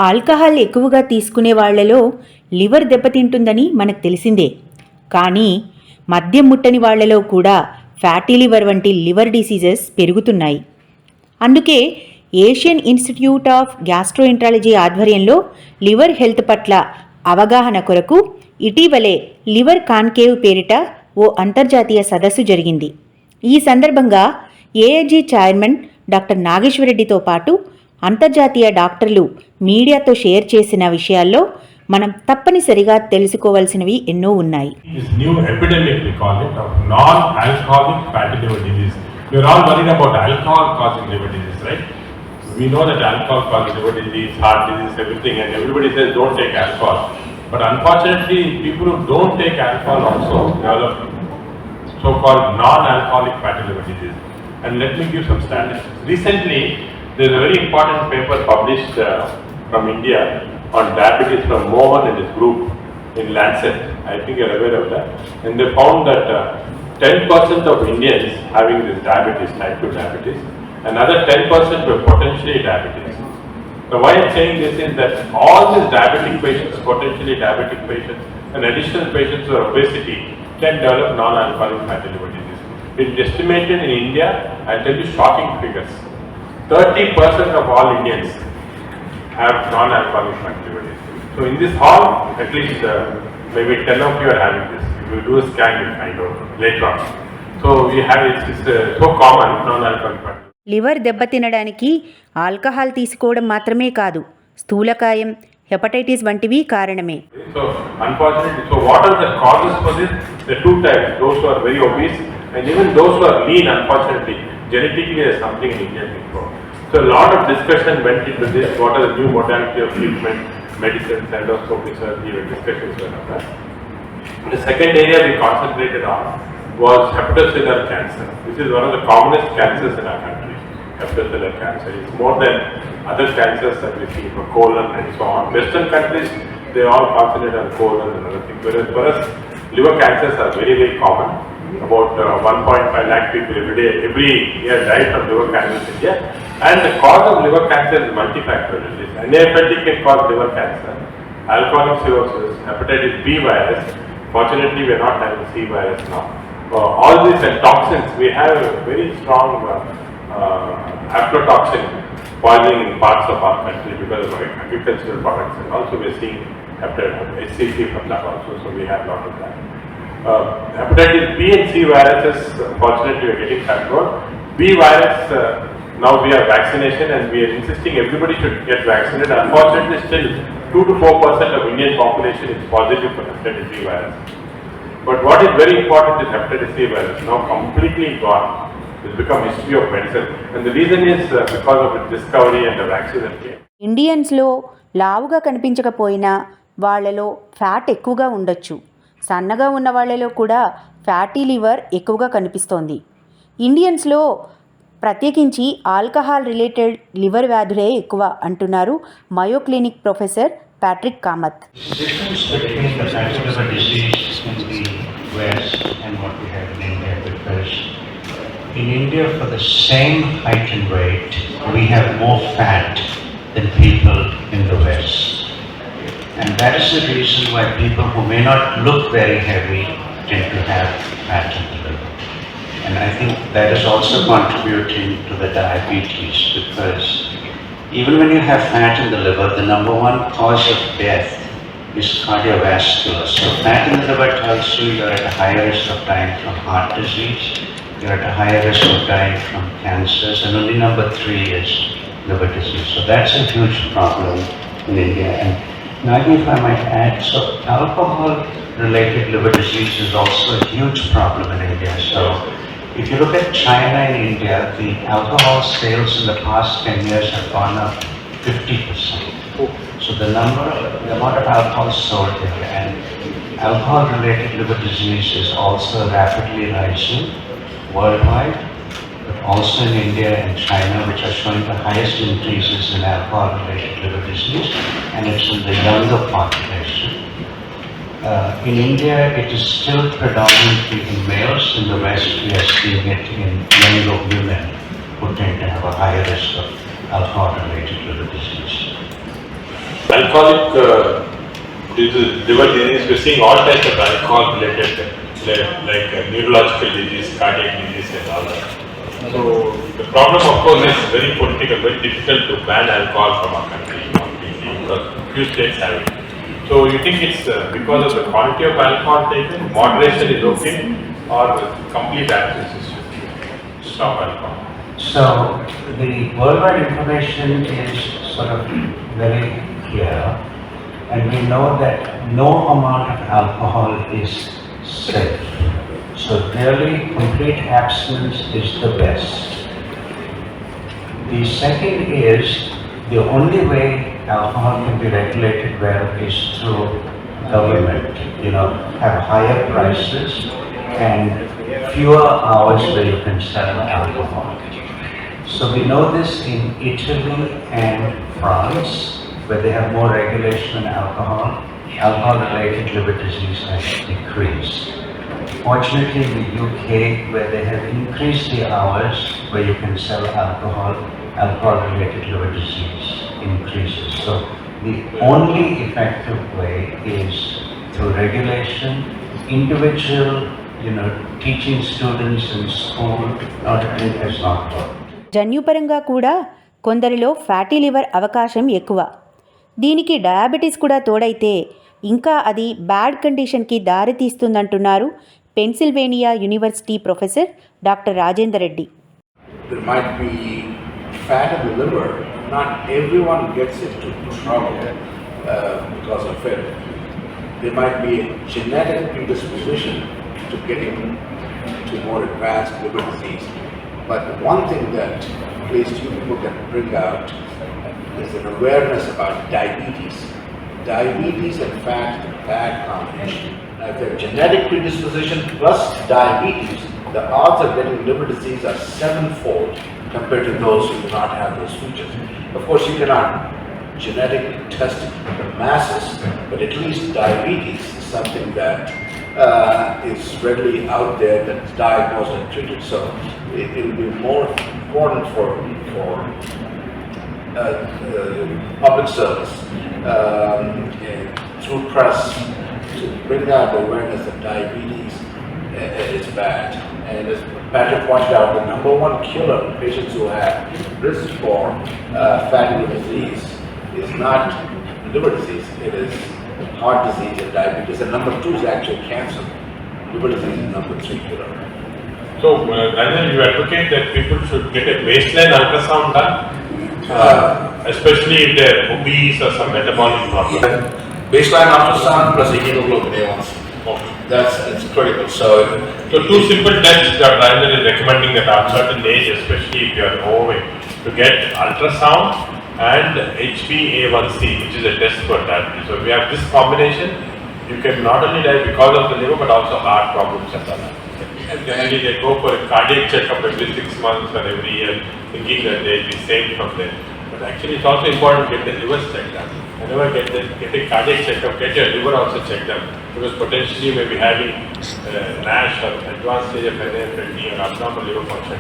Alcohol ఎక్కువగా తీసుకునే వాళ్లలో లివర్ దెబ్బతింటుందని మనకు తెలిసిందే. కానీ మద్యం ముట్టని వాళ్లలో కూడా ఫ్యాటీ లివర్ వంటి లివర్ డిసీజెస్ పెరుగుతున్నాయి. అందుకే ఏషియన్ ఇన్స్టిట్యూట్ ఆఫ్ గ్యాస్ట్రోఎంట్రాలజీ ఆధ్వర్యంలో లివర్ హెల్త్ పట్ల అవగాహన కొరకు ఇటీవలే లివర్ కాన్కేవ్ పేరిట ఓ అంతర్జాతీయ సదస్సు జరిగింది. ఈ సందర్భంగా ఏఐజీ చైర్మన్ డాక్టర్ నాగేశ్వర్ రెడ్డితో పాటు అంతర్జాతీయ డాక్టర్లు మీడియాతో షేర్ చేసిన విషయాల్లో మనం తప్పనిసరిగా తెలుసుకోవాల్సినవి ఎన్నో ఉన్నాయి. We know that alcohol causes liver disease, heart disease, everything, and everybody says don't take alcohol. But unfortunately, people who don't take alcohol also develop so-called non-alcoholic fatty liver disease. And let me give some statistics. Recently, there is a very important paper published from India on diabetes from Mohan and his group in Lancet. I think you are aware of that. And they found that 10% of Indians having this diabetes, type 2 diabetes, another 10% were potentially diabetes. Now why I am saying this is that all these diabetic patients, potentially diabetic patients, and additional patients with obesity can develop non-alcoholic fatty liver disease. It is estimated in India, I will tell you shocking figures, 30% of all Indians have non-alcoholic fatty liver disease. So in this hall, at least maybe 10 of you are having this. If you do a scan, you will find out later on. So we have it's so common non-alcoholic fatty. Liver దెబ్బతినడానికి alcohol తీసుకోవడం మాత్రమే కాదు, స్థూలకాయం, hepatitis వంటివి కారణమే. So unfortunately, so what are the causes for this? There are two types, those who are very obese and even those who are lean. Unfortunately, genetically there is something in India before. So a lot of discussion went into this. What are the new modality of treatment, medicine, endoscopy, surgery, and discussions were on that. The second area we concentrated on was hepatocellular cancer. This is one of the commonest cancers in our country. Hepatocellular cancer is more than other cancers that we see for colon and so on. Western countries, they all concentrate on colon and other things. Whereas for us, liver cancers are very, very common. About 1.5 lakh people every year die from liver cancer in India. And the cause of liver cancer is multifactorial. NAFLD can cause liver cancer, alcoholic cirrhosis, hepatitis B virus. Fortunately, we are not having C virus now. All these and toxins, we have a very strong aflatoxin poisoning in parts of our country because of agricultural products, and also we are seeing HCC from that also, so we have a lot of that. Hepatitis B and C viruses, fortunately we are getting control. B virus, now we have vaccination and we are insisting everybody should get vaccinated. Unfortunately, still 2 to 4% of Indian population is positive for hepatitis B virus. But what is very important is hepatitis C virus now completely gone. It's become history of medicine, and the reason is because of its discovery and the vaccine that came. ఇండియన్స్లో లావుగా కనిపించకపోయినా వాళ్లలో fat ఎక్కువగా ఉండొచ్చు. సన్నగా ఉన్న వాళ్లలో కూడా fatty liver ఎక్కువగా కనిపిస్తోంది. ఇండియన్స్లో ప్రత్యేకించి ఆల్కహాల్ రిలేటెడ్ లివర్ వ్యాధులే ఎక్కువ అంటున్నారు మయో clinic professor Patrick Kamath. In India, for the same height and weight, we have more fat than people in the West. And that is the reason why people who may not look very heavy tend to have fat in the liver. And I think that is also contributing to the diabetes, because even when you have fat in the liver, the number one cause of death is cardiovascular. So fat in the liver tells you you're at a higher risk of dying from heart disease, you're at a higher risk of dying from cancers, and only number 3 is liver disease. So that's a huge problem in India. And Nagi, if I might add, so alcohol-related liver disease is also a huge problem in India. So if you look at China and India, the alcohol sales in the past 10 years have gone up 50%. So the amount of alcohol sold there, and alcohol-related liver disease is also rapidly rising worldwide, but also in India and China, which are showing the highest increases in alcohol-related liver disease, and it's in the younger population. In India, it is still predominantly in males. In the West, we are seeing it in younger women who tend to have a higher risk of alcohol-related liver disease. Alcoholic liver disease, we're seeing all types of alcohol-related, like neurological disease, cardiac disease, and all that. So the problem, of course, is very political, very difficult to ban alcohol from our country completely because few states have it. So you think it's because of the quantity of alcohol taken, moderation is okay, or complete abstinence is to stop alcohol? So the worldwide information is sort of very clear, and we know that no amount of alcohol is safe. So really, complete abstinence is the best. The second is the only way alcohol can be regulated well is through government. Have higher prices and fewer hours where you can sell alcohol. So we know this in Italy and France, where they have more regulation on alcohol. Alcohol-related liver disease has decreased. Fortunately, in the UK, where they have increased the hours where you can sell alcohol, alcohol-related liver disease increases. So the only effective way is through regulation, individual, teaching students in school, not only has not worked. జన్యుపరంగా కూడా కొందరిలో fatty liver అవకాశం ఎక్కువ. దీనికి diabetes కూడా తోడైతే ఇంకా అది బ్యాడ్ కండిషన్కి దారితీస్తుందంటున్నారు Pennsylvania university professor doctor Rajender Reddy. There might be fat in the liver. Not everyone gets into trouble because of it. There might be a genetic predisposition to getting to more advanced liver disease. But one thing that at least you people can bring out is an awareness about diabetes. Diabetes and fat is a bad combination. Now, if there's genetic predisposition plus diabetes, the odds of getting liver disease are 7-fold compared to those who do not have those features. Of course, you cannot genetically test the masses, but at least diabetes is something that is readily out there, that's diagnosed and treated. So it will be more important for public service through press to bring out the awareness that diabetes is bad. And as Patrick pointed out, the number one killer in patients who have risk for fatty liver disease is not liver disease, it is heart disease and diabetes. And number 2 is actually cancer. Liver disease is number 3 killer. So, Rajan, you advocate that people should get a baseline ultrasound done, especially if they're obese or some metabolic problem. Baseline ultrasound plus a hemoglobin A1C. It's critical. So two simple tests that Rajan is recommending at a certain age, especially if you are overweight, to get ultrasound and HbA1c, which is a test for diabetes. So if you have this combination, you can not only die because of the liver but also heart problems and all that. And generally they go for a cardiac checkup every 6 months or every year, thinking that they will be saved from them. But actually it's also important to get the liver checked out. Whenever get a cardiac checkup, get your liver also checked out, because potentially you may be having NASH or advanced stage of NAFLD or abnormal liver function,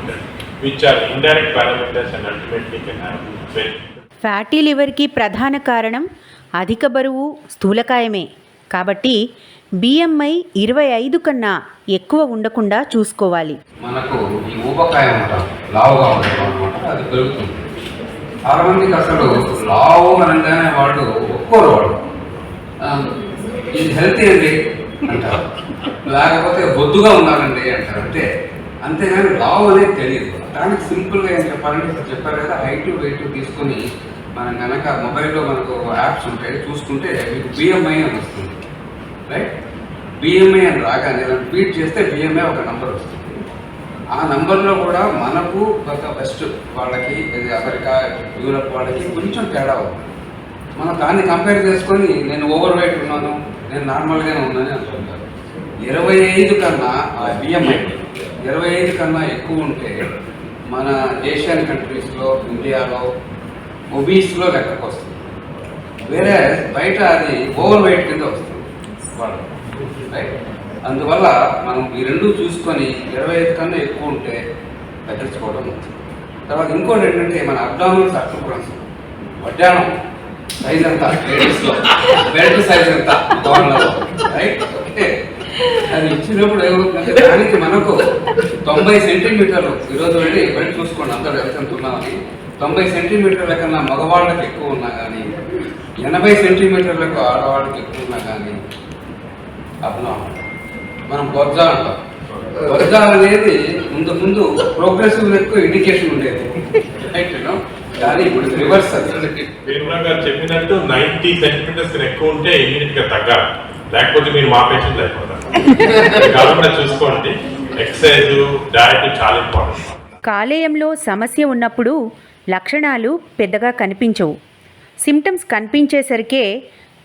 which are indirect parameters and ultimately can have very. Fatty లివర్కి ప్రధాన కారణం అధిక బరువు, స్థూలకాయమే. కాబట్టి BMI 25 కన్నా ఎక్కువ ఉండకుండా చూసుకోవాలి. మనకు ఈ ఊబకాయం అంటాం, లావుగా ఉండడం అనమాట, అది పెరుగుతుంది. చాలా మందికి అసలు లావు అనగానే వాడు ఒక్కోరు వాడు ఇది హెల్తీ అండి అంటారు, లేకపోతే బొద్దుగా ఉన్నారండి అంటారు. అంతేగాని లావు అనేది తెలియదు. దానికి సింపుల్గా ఏం చెప్పాలంటే ఇప్పుడు చెప్పారు కదా, హైట్ వెయిట్ తీసుకొని మనం కనుక మొబైల్లో మనకు యాప్స్ ఉంటాయి, చూసుకుంటే మీకు బిఎంఐ అని వస్తుంది, రైట్? బిఎంఐ అని రాగానే ట్వీట్ చేస్తే బిఎంఐ ఒక నంబర్ వస్తుంది. ఆ నంబర్లో కూడా మనకు ఒక బెస్ట్ వాళ్ళకి, అమెరికా, యూరప్ వాళ్ళకి కొంచెం తేడా ఉంది. మనం దాన్ని కంపేర్ చేసుకొని నేను ఓవర్ వెయిట్ ఉన్నాను, నేను నార్మల్గానే ఉన్నాను అనుకుంటాను. 25 కన్నా ఆ బిఎంఐ 25 కన్నా ఎక్కువ ఉంటే మన ఏషియన్ కంట్రీస్లో, ఇండియాలో ఒబీస్లో లెక్కకు వస్తుంది. వేరే బయట అది ఓవర్ వెయిట్ కింద వస్తుంది వాళ్ళు, రైట్? అందువల్ల మనం ఈ రెండు చూసుకొని 25 కన్నా ఎక్కువ ఉంటే తగ్గించుకోవడం. తర్వాత ఇంకోటి ఏంటంటే మన అబ్డామినల్ సర్కంఫరెన్స్, వడ్డాణం సైజ్ ఎంత లేడీస్లో, బెల్ట్ సైజ్ ఎంత గౌన్లలో, రైట్? అది ఇచ్చినప్పుడు ఏమవుతుందంటే దానికి మనకు 90 సెంటీమీటర్లు, ఈరోజు వెళ్ళి బయట చూసుకోండి అందరూ ఎంత ఉన్నామని, 90 సెంటీమీటర్ల కన్నా మగవాళ్ళకి ఎక్కువ ఉన్నా కానీ 80 సెంటీమీటర్లకు ఆడవాళ్ళకి ఎక్కువ ఉన్నా కానీ అప్పుడు మనం బొజ్జ అంటాం. బొజ్జ అనేది ముందు ప్రోగ్రెసివ్ ఎక్కువ ఇండికేషన్ ఉండేది, రైట్? కానీ ఇప్పుడు రివర్స్. వేణుగా గారు చెప్పినట్టు 90 సెంటీమీటర్స్ ఎక్కువ ఉంటే ఇమీడియట్ గా తగ్గాలి, లేకపోతే మీరు మా పేషెంట్ అయిపోతారు. కాబట్టి చూసుకోండి, ఎక్సర్సైజ్, డయట్ చాలా ఇంపార్టెంట్. కాలేయంలో సమస్య ఉన్నప్పుడు లక్షణాలు పెద్దగా కనిపించవు. సిమ్టమ్స్ కనిపించేసరికే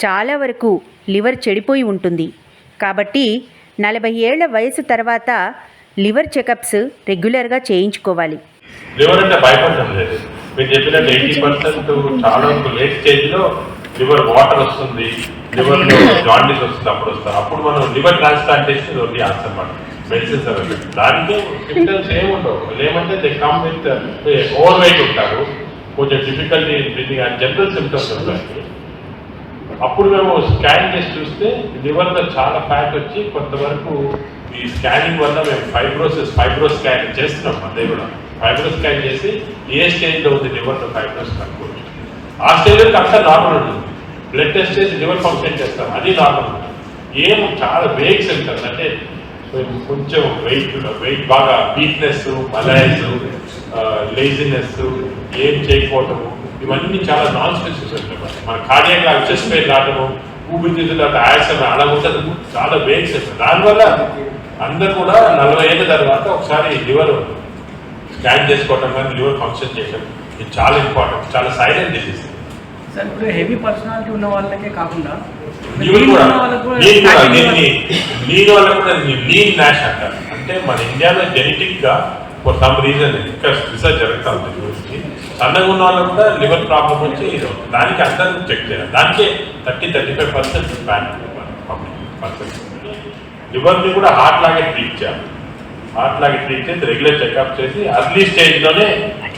చాలా వరకు లివర్ చెడిపోయి ఉంటుంది. కాబట్టి 40 ఏళ్ల వయసు తర్వాత లివర్ చెకప్స్ రెగ్యులర్గా చేయించుకోవాలి. లివర్ అంటే భయపడటం లేదు. మీరు చెప్పినట్టు 80% చాలా లేట్ స్టేజ్లో లివర్ వాటర్ వస్తుంది, లివర్లో జాండీస్ వస్తుంది, అప్పుడు మనం లివర్ ట్రాన్స్ప్లాంటేషన్ ఓన్లీ ఆన్సర్ అన్నమాట. మెడిసిన్స్ అవి దానికి సిమ్టమ్స్ ఏముండవు. ఏమంటే they come with over weight ఉంటారు, కొంచెం difficulty breathing and general symptoms ఉంటాయి. అప్పుడు మేము స్కాన్ చేసి చూస్తే లివర్లో చాలా ఫ్యాట్ వచ్చి కొంతవరకు ఈ స్కానింగ్ వల్ల మేము ఫైబ్రో స్కానింగ్ చేస్తున్నాం. అదే కూడా ఫైబ్రో స్కాన్ చేసి ఏ స్టేజ్లో ఉంది లివర్లో ఫైబ్రోస్ కనుక్కోవచ్చు. ఆ స్టేజ్లో అంతా నార్మల్ ఉంటుంది. బ్లడ్ టెస్ట్ చేసి లివర్ ఫంక్షన్ చేస్తాం, అది నార్మల్ ఉంటుంది. చాలా వేగ్ సిమ్టమ్స్ అంటే కొంచెం వెయిట్ బాగా వీక్నెస్, మలైజ్, లేజినెస్, ఏం చేయకపోవటము, ఇవన్నీ చాలా నాన్ స్పెసిఫిక్ ఉంటాయి. మన కార్డియాక్ లాగా చెస్ట్ పెయిన్ రావటము, ఊపిరితిత్తుల ఆయాసం అలా ఉంటుంది, చాలా వేగ్ సిమ్టమ్. దానివల్ల అందరు కూడా 40 ఏళ్ళ తర్వాత ఒకసారి లివర్ స్కాన్ చేసుకోవటం కానీ లివర్ ఫంక్షన్ చేయటం ఇది చాలా ఇంపార్టెంట్, చాలా సైలెంట్ డిసీజ్. సార్ ఇప్పుడు హెవీ పర్సనాలిటీ ఉన్న వాళ్ళకే కాకుండా లీన్ వాళ్ళకు కూడా లీన్ నాష్ అంటారు. అంటే మన ఇండియాలో జెనెటిక్ గా ఫర్ సమ్ రీజన్ ఇంకా రీసెర్చ్ జరుగుతూ ఉంటుంది గురించి, సన్నగా ఉన్న వాళ్ళకు కూడా లివర్ ప్రాబ్లం వచ్చి దానికి అందరూ చెక్ చేయాలి. దానికే 30-35% ఫ్యాట్ లివర్ని కూడా హార్ట్ లాగే ట్రీట్ చేయాలి. హార్ట్ లాగే ట్రీట్ చేసి రెగ్యులర్ చెకప్ చేసి అర్లీ స్టేజ్లోనే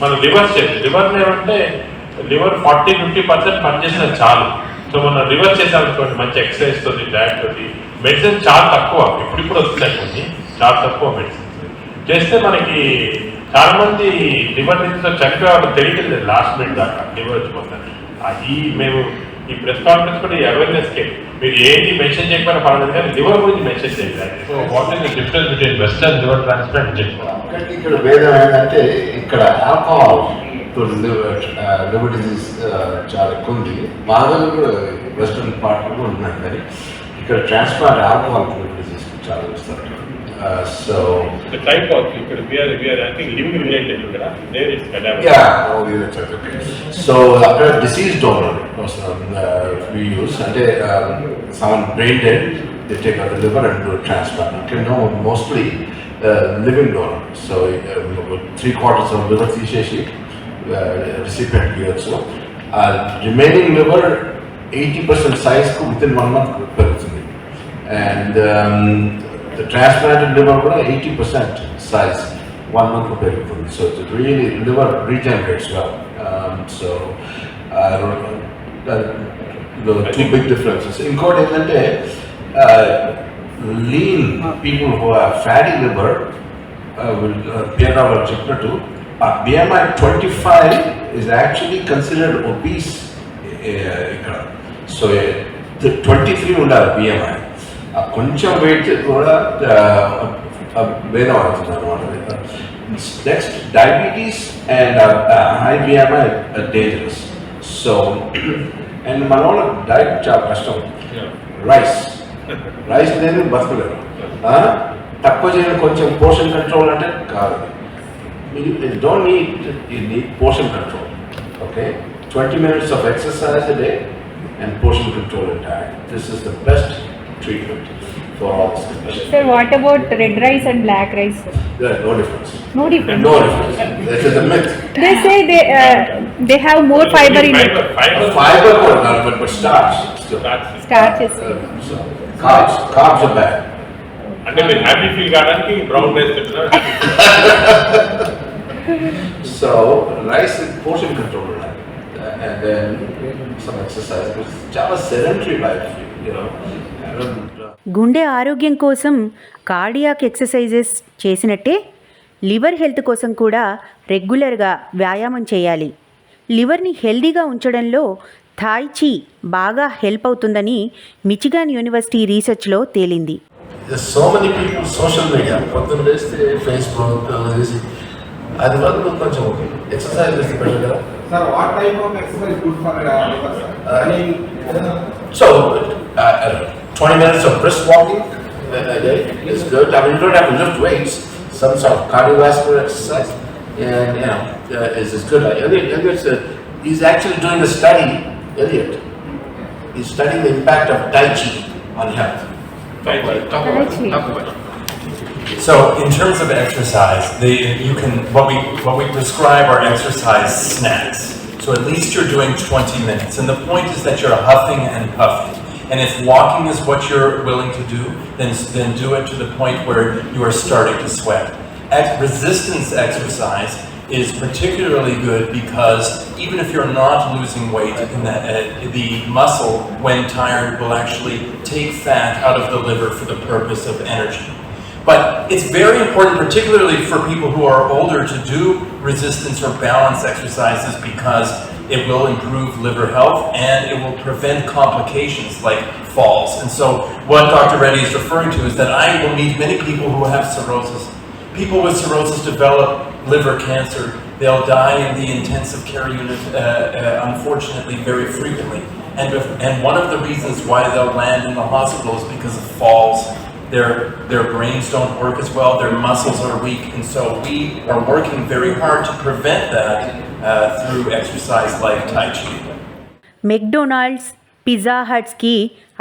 మనం లివర్ స్టేజ్ లివర్ని ఏమంటే లివర్ 40-50% పనిచేసిన చాలు. సో మనం రివర్స్ చేసామనుకోండి, మంచి ఎక్సర్సైజ్ తోటి, డయట్ తోటి, మెడిసిన్ చాలా తక్కువ, ఇప్పుడు వస్తున్నాయి కొన్ని, చాలా తక్కువ మెడిసిన్స్ చేస్తే మనకి చాలా మంది లివర్ డిసీజ్తో చనిపోయేవాళ్ళు తెలియదు లాస్ట్ మినిట్ దాకా లివర్ వచ్చిపోతుంది. అది మేము ఈ ప్రెస్ కాన్ఫరెన్స్ కూడా ఈ అవేర్నెస్కే మీరు ఏంటి మెన్షన్ చేయకపోయినా పర్వాలేదు కానీ లివర్ గురించి మెన్షన్ చేయాలి. So what is the difference between western liver transplant చేసుకోవాలి. ఇక్కడ భేదం ఏంటంటే ఇక్కడ ఆల్కహాల్ లివర్ డిసీజ్ చాలా ఎక్కువ ఉంది. మా దగ్గర కూడా వెస్టర్న్ పార్ట్లో కూడా ఉన్నాయి, కానీ ఇక్కడ ట్రాన్స్ప్లాంట్ ఆల్కహాల్ లివర్ డిసీజ్ చాలా ఇస్తారు. So the type of we are I think living related there is cadaver. Yeah, oh yeah, that's okay. So after deceased donor we use and someone brain dead, they take out the liver and do a transplant. You can know mostly living donor. So 3/4 of liver తీసేసి recipient also remaining liver 80% size ku within 1 month పెరుగుతుంది. And the transplanted liver కూడా 80% size 1 month పెరుగుతుంది. So it really liver regenerates well. So the two big differences. ఇంకోటి ఏంటంటే lean people who have fatty liver will Pierre చెప్పినట్టు BMI 25 is actually considered obese ఇక్కడ. So 23 ఉండాలి BMI. కొంచెం wait కూడా భేదం అవుతుంది అనమాట. Next diabetes and high BMI dangerous. So and మన వాళ్ళ డైట్ చాలా కష్టం. రైస్ అనేది బతకలేదు. తక్కువ చేయడం కొంచెం పోర్షన్ కంట్రోల్ అంటే కాదు. You don't need, you need portion control. Okay, 20 minutes of exercise a day and portion control in diet. This is the best treatment for all this condition. Sir, what about red rice and black rice? There is no difference. No difference. No difference. This is a myth. They say they have more fiber in it. Fiber, but starch still. Starch is. So carbs are bad. అంటే మీరు happy feel కావడానికి brown rice తింటున్నారు. So rice is portion control. and then some exercise. It's just a sedentary life, you know. గుండె ఆరోగ్యం కోసం cardiac exercises చేసినట్టే liver health కోసం కూడా రెగ్యులర్గా వ్యాయామం చేయాలి. లివర్ని హెల్దీగా ఉంచడంలో థాయ్ చీ బాగా హెల్ప్ అవుతుందని మిచిగాన్ యూనివర్సిటీ రీసెర్చ్లో తేలింది. There's so many people social media, పొద్దున్న లేస్తే ఫేస్బుక్ అది వరకు కొంచెం ఎక్సర్సైజ్ చేస్తే బెటర్ కదా. Sir, what type of exercise good for liver, sir? So 20 minutes of brisk walking a day is good. I mean, you don't have to lift weights. Some sort of cardiovascular exercise, and you know, is good. He's actually doing a study, Elliot. He's studying the impact of Tai Chi on health. Talk about it. So, in terms of exercise, what we prescribe are exercise snacks. So at least you're doing 20 minutes, and the point is that you're huffing and puffing. And if walking is what you're willing to do, then do it to the point where you are starting to sweat. Resistance exercise is particularly good because even if you're not losing weight, the muscle, when tired, will actually take fat out of the liver for the purpose of energy. But it's very important, particularly for people who are older, to do resistance or balance exercises because it will improve liver health and it will prevent complications like falls. And so what Dr. Reddy is referring to is that I will meet many people who have cirrhosis. People with cirrhosis develop liver cancer. They'll die in the intensive care unit, unfortunately, very frequently. And one of the reasons why they'll land in the hospital is because of falls. Their brains don't work as well, their muscles are weak, and so we are working very hard to prevent that through exercise like Tai Chi. McDonald's, pizza హట్స్కి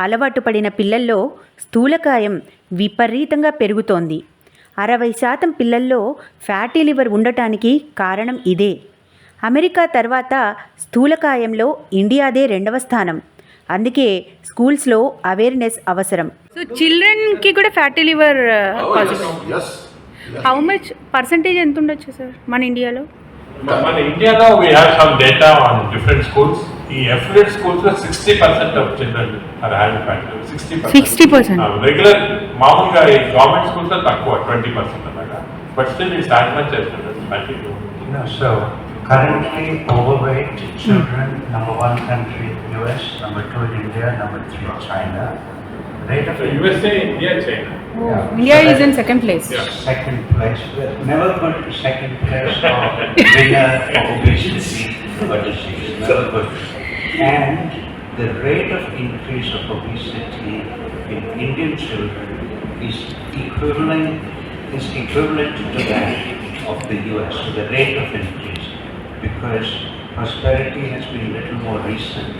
అలవాటు పడిన పిల్లల్లో స్థూలకాయం విపరీతంగా పెరుగుతోంది. 60% పిల్లల్లో fatty liver ఉండటానికి కారణం ఇదే. అమెరికా తర్వాత స్థూలకాయంలో ఇండియాదే 2వ స్థానం. అందుకే స్కూల్స్లో అవేర్నెస్ అవసరం. So children ki kuda fatty liver possible. Yes. How much percentage ఎంత ఉండొచ్చు సార్ మన ఇండియాలో? మన ఇండియాలో we have some data on different schools. ఈ affiliate schools లో 60% of children are having fatty liver. 60%. Regular మామూలుగా ఈ గవర్నమెంట్ స్కూల్స్ లో తక్కువ 20% అన్నమాట. But still it's as much as fatty liver. No, so currently overweight children, number 1 country US, number 2 India, number 3 China. Rate of USA, India, China. Yeah. India is in second place. Yeah. Second place. Never good second place or winner for obesity or disease. Never good. And the rate of increase of obesity in Indian children is equivalent to that of the US. So the rate of increase, because prosperity has been a little more recent.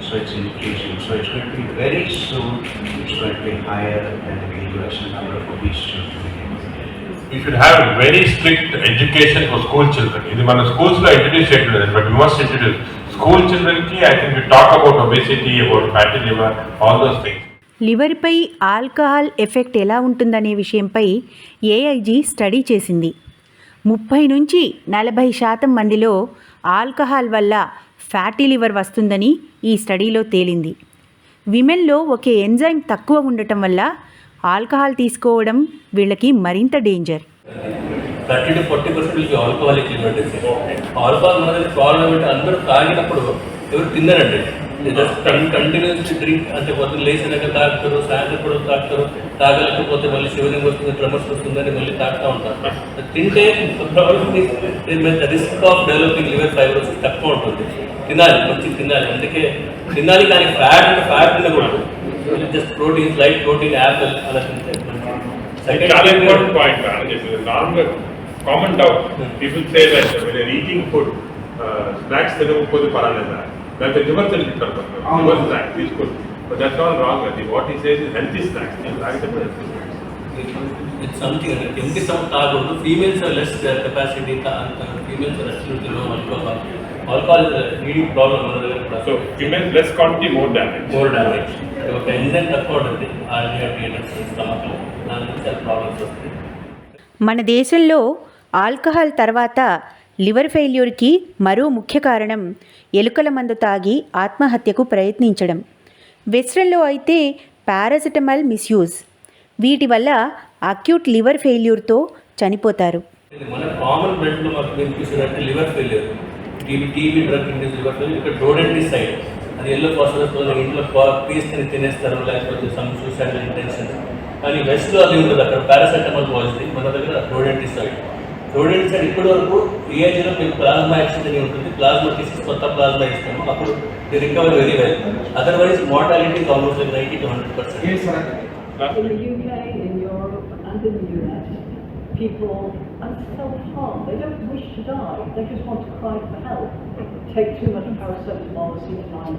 So it's increasing. So it's going to be very soon, it's going to be higher than the US number of obese children. We should have very strict education for school children. ఇది మన schools లో introduce చేయట్లేదు, but we must introduce school children కి. I think we talk about obesity, about fatty liver, all those things. లివర్పై alcohol effect ఎలా ఉంటుందనే విషయంపై AIG study చేసింది. 30-40% మందిలో ఆల్కహాల్ వల్ల ఫ్యాటీ లివర్ వస్తుందని ఈ స్టడీలో తేలింది. విమెన్లో ఒక ఎంజైమ్ తక్కువ ఉండటం వల్ల ఆల్కహాల్ తీసుకోవడం వీళ్ళకి మరింత danger. 30-40% alcoholic liver disease. Alcohol అనేది ప్రాబ్లం ఏంటంటే అందరూ తాగినప్పుడు ఎవరు తిన్నారండి, కంటిన్యూస్ డ్రింక్ అంటే పొద్దున్న లేచినాక తాగుతారు, సాయంత్రం కూడా తాగుతారు, తాగలేకపోతే మళ్ళీ శివలింగ్ వస్తుంది, ట్రమర్స్ వస్తుందని మళ్ళీ తాగుతూ ఉంటారు. తింటే risk of developing liver fibrosis తక్కువ ఉంటుంది. తినాలి, మంచిగా తినాలి. అందుకే తినాలి, కానీ ఫ్యాట్ తినకూడదు. Just proteins, light protein, Apple అలా తింటే. Very important point, common doubt. People say that when you're eating food, snacks తినకపోతే పర్వాలేదా, లేకపోతే liver తింటారు, liver snacks తీసుకోండి. But that's all wrong. What he says is healthy snacks. It's something like empty stomach తాగకూడదు. Females are less capacity. Females are absolutely low alcohol. Alcohol is a leading problem మన దగ్గర కూడా. So females less quantity, more damage. More damage. ఒక enzyme తక్కువ ఉంటుంది stomach లో, దాని నుంచి ప్రాబ్లమ్స్ వస్తాయి. మన దేశంలో ఆల్కహాల్ తర్వాత లివర్ ఫెయిల్యూర్కి మరో ముఖ్య కారణం ఎలుకల మందు తాగి ఆత్మహత్యకు ప్రయత్నించడం. వెస్ట్రన్లో అయితే పారాసిటమాల్ మిస్యూజ్. వీటి వల్ల అక్యూట్ లివర్ ఫెయిల్యూర్తో చనిపోతారు. మన కామన్ బ్లడ్లో మాకు వినిపిస్తున్నట్టు liver failure, TB drug induce liver failure, ఇక్కడ రోడెంటిసైడ్ అది ఎల్లో ఫాస్ఫరస్తో ఇంట్లో పీస్ని తినేస్తారు, లేకపోతే సమ్ సూసైడల్ ఇంటెన్షన్. కానీ వెస్ట్లో అది ఉండదు, అక్కడ పారాసెటమాల్ వాడుతుంది, మన దగ్గర రోడెంటిసైడ్. రోడెంటిసైడ్ ఇప్పటి వరకు ఏజ్లో మీకు ప్లాస్మా యాక్సిడెంట్ అని ఉంటుంది, ప్లాస్మా తీసి కొత్త ప్లాస్మా ఇస్తాము, అప్పుడు the recover very well. Otherwise mortality is almost 90 to 100%. In the UK, in Europe, and in the US, people self-harm. They don't wish to die. They just want to cry for help. Take too much paracetamol or acetylcholine.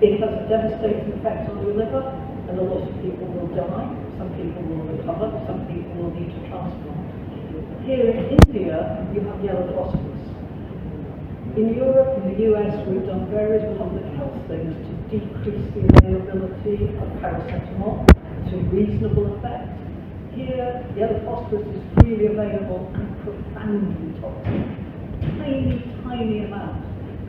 It has a devastating effect on your liver, and a lot of people will die. Some people will recover. Some people will need to transplant. Here in India, you have yellow phosphorus. In Europe and the US, we've done various public health things to decrease the availability of paracetamol to reasonable effect. Here, yellow phosphorus is freely available and profoundly toxic. Tiny amount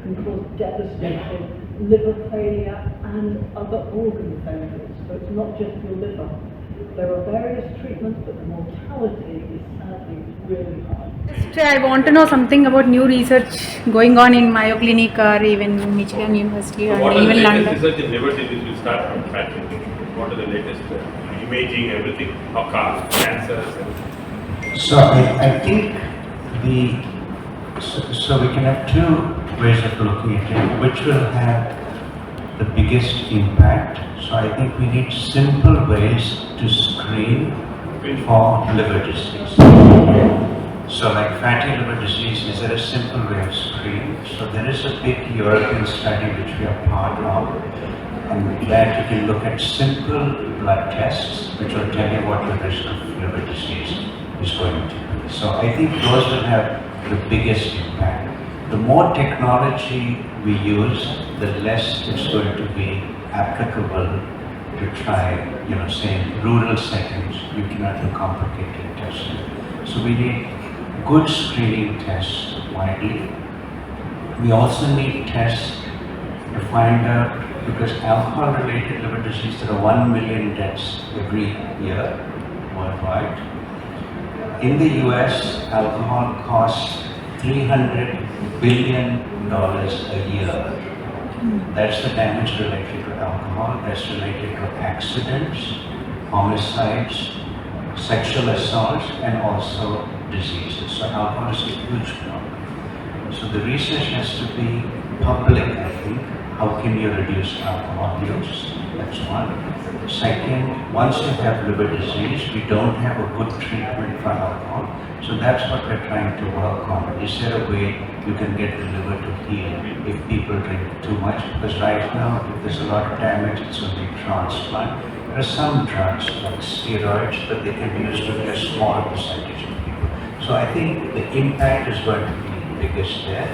can cause devastating liver failure and other organ failures. So it's not just your liver. There are various treatments, but the mortality is sadly really high. I want to know something about new research going on in Mayo Clinic or even Michigan University or What are the even latest London. research in liver disease will start from tracking? What are the latest imaging, everything, of cancers? So I think so we can have two ways of looking at it, which will have the biggest impact. So I think we need simple ways to screen for liver disease. So like fatty liver disease, is there a simple way of screening? So there is a big European study which we are part of, and that you can look at simple blood tests which will tell you what the risk of liver disease is going to be. So I think those will have the biggest impact. The more technology we use, the less it's going to be applicable to try, say in rural settings, you cannot do complicated testing. So we need good screening tests widely. We also need tests to find out, because alcohol-related liver disease, there are 1 million deaths every year worldwide. In the US, alcohol costs $300 billion a year. That's the damage related to alcohol, that's related to accidents, homicides, sexual assaults, and also diseases. So alcohol is a huge problem. So the research has to be public, I think. How can you reduce alcohol use? That's one. Second, once you have liver disease, we don't have a good treatment for alcohol. So that's what we're trying to work on. Is there a way you can get the liver to heal if people drink too much? Because right now, if there's a lot of damage, it's only transplant. There are some drugs like steroids, but they can be used with a smaller percentage of people. So I think the impact is going to be biggest there.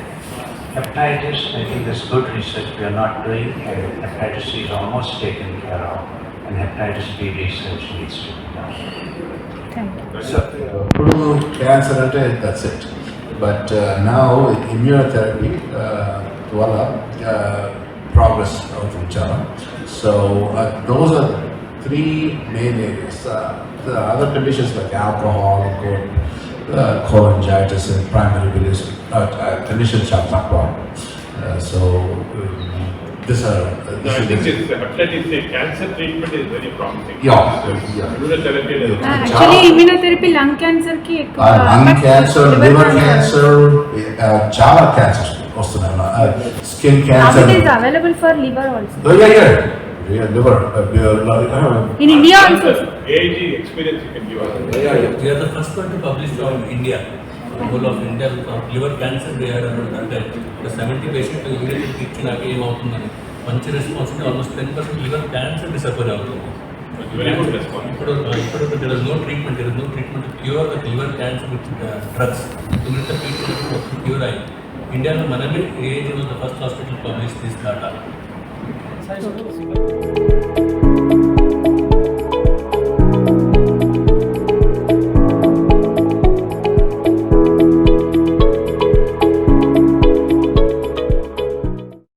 Hepatitis, I think there's good research we are not doing, and hepatitis C is almost taken care of, and hepatitis B research needs to be done. So, cancer, that's it. But now with immunotherapy, progress అవుతుంచారు. So those are three main areas. The other conditions like alcohol, cholangitis, and primary bilious conditions are taqwa. These are. I think hepatitis C cancer treatment is very promising. Immunotherapy. Actually, immunotherapy lung cancer ki lung cancer, liver cancer, chala cancers వస్తున్నాయి. Skin cancer. It is available for liver also. Yeah, liver. In India also. AIG experience you can give us. We are the first one to publish from India. Whole of India, liver cancer, they are under 70 patients immediately ఇచ్చినాక ఏమవుతుందని మంచి response ఉంది. Almost 10% liver cancer డిసపర్ అవుతుంది. Very good response. ఇప్పుడు there is no treatment to cure the liver cancer with drugs. Immediate treatment cure అయ్యి ఇండియాలో మనమే age was the first hospital publish this data.